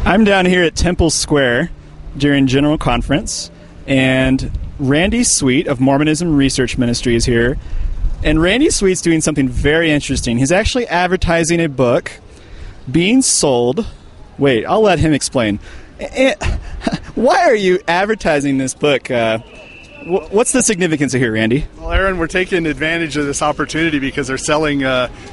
I'm down here at Temple Square during General Conference, and Randy Sweet of Mormonism Research Ministry is here. And Randy Sweet's doing something very interesting. He's actually advertising a book being sold. Wait, I'll let him explain. Why are you advertising this book? What's the significance of here, Randy? Well, Aaron, we're taking advantage of this opportunity because they're selling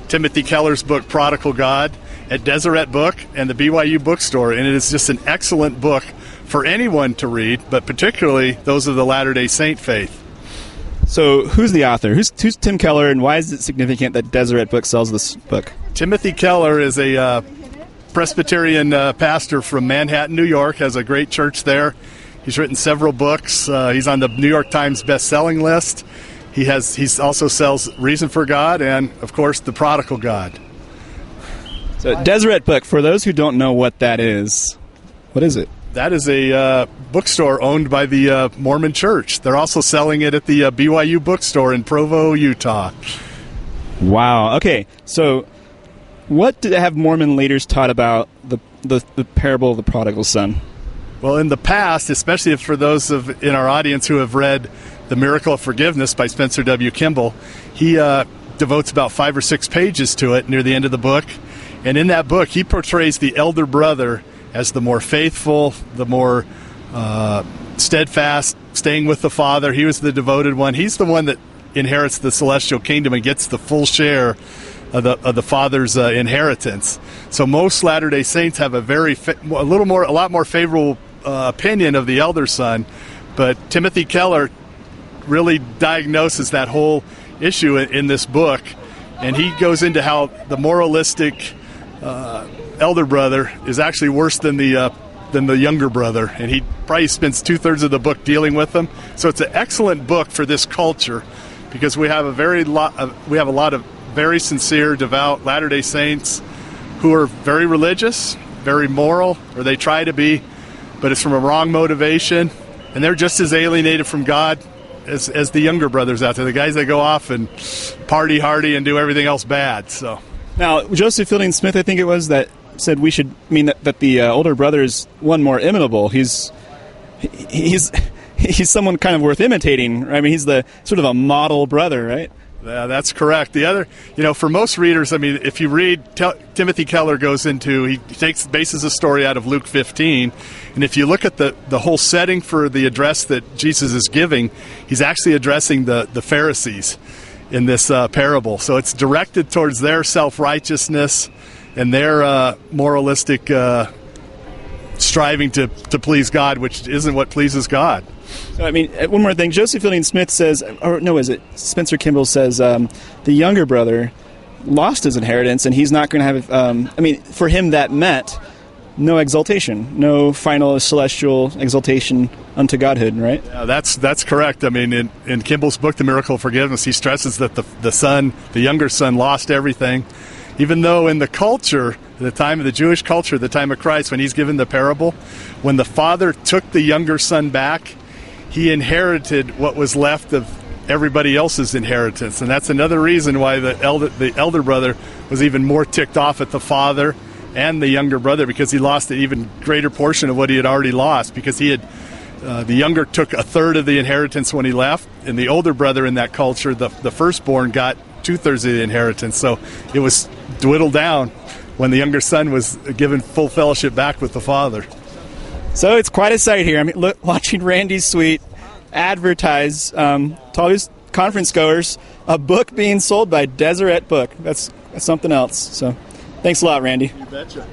Timothy Keller's book, Prodigal God, at Deseret Book and the BYU bookstore. And it is just an excellent book for anyone to read, but particularly those of the Latter-day Saint faith. So who's the author? Who's Tim Keller, and why is it significant that Deseret Book sells this book? Timothy Keller is a Presbyterian pastor from Manhattan, New York, has a great church there. He's written several books. He's on the New York Times best-selling list. He also sells Reason for God and, of course, The Prodigal God. So Deseret Book, for those who don't know what that is, what is it? That is a bookstore owned by the Mormon Church. They're also selling it at the BYU bookstore in Provo, Utah. Wow. Okay, so what have Mormon leaders taught about the parable of the prodigal son? Well, in the past, especially for those in our audience who have read The Miracle of Forgiveness by Spencer W. Kimball, he devotes about 5 or 6 pages to it near the end of the book. And in that book, he portrays the elder brother as the more faithful, the more steadfast, staying with the father. He was the devoted one. He's the one that inherits the celestial kingdom and gets the full share of the father's inheritance. So most Latter-day Saints have a lot more favorable opinion of the elder son, but Timothy Keller really diagnoses that whole issue in this book, and he goes into how the moralistic elder brother is actually worse than the younger brother, and he probably spends 2/3 of the book dealing with them. So it's an excellent book for this culture because we have a lot of very sincere, devout Latter-day Saints who are very religious, very moral, or they try to be, but it's from a wrong motivation, and they're just as alienated from God as the younger brothers out there, the guys that go off and party hardy and do everything else bad. So now, Joseph Fielding Smith, I think it was, that said we should mean that the older brother is one more imitable. He's someone kind of worth imitating. I mean, he's the sort of a model brother, right? Yeah, that's correct. The other, for most readers, I mean, if you read, Timothy Keller he bases a story out of Luke 15, and if you look at the whole setting for the address that Jesus is giving, he's actually addressing the Pharisees in this parable. So it's directed towards their self-righteousness and their moralistic striving to please God, which isn't what pleases God. I mean, one more thing. Joseph Fielding Smith says, or no, is it Spencer Kimball says, the younger brother lost his inheritance, and he's not going to have, for him that meant no exaltation, no final celestial exaltation unto Godhood, right? Yeah, that's correct. I mean, in Kimball's book, The Miracle of Forgiveness, he stresses that the younger son lost everything, even though in the culture, the time of the Jewish culture, the time of Christ, when he's given the parable, when the father took the younger son back, he inherited what was left of everybody else's inheritance. And that's another reason why the elder brother was even more ticked off at the father and the younger brother, because he lost an even greater portion of what he had already lost, because the younger took 1/3 of the inheritance when he left, and the older brother in that culture, the firstborn, got 2/3 of the inheritance. So it was dwindled down when the younger son was given full fellowship back with the father. So it's quite a sight here. I mean, watching Randy Sweet advertise to all these conference goers a book being sold by Deseret Book. That's something else. So thanks a lot, Randy. You betcha.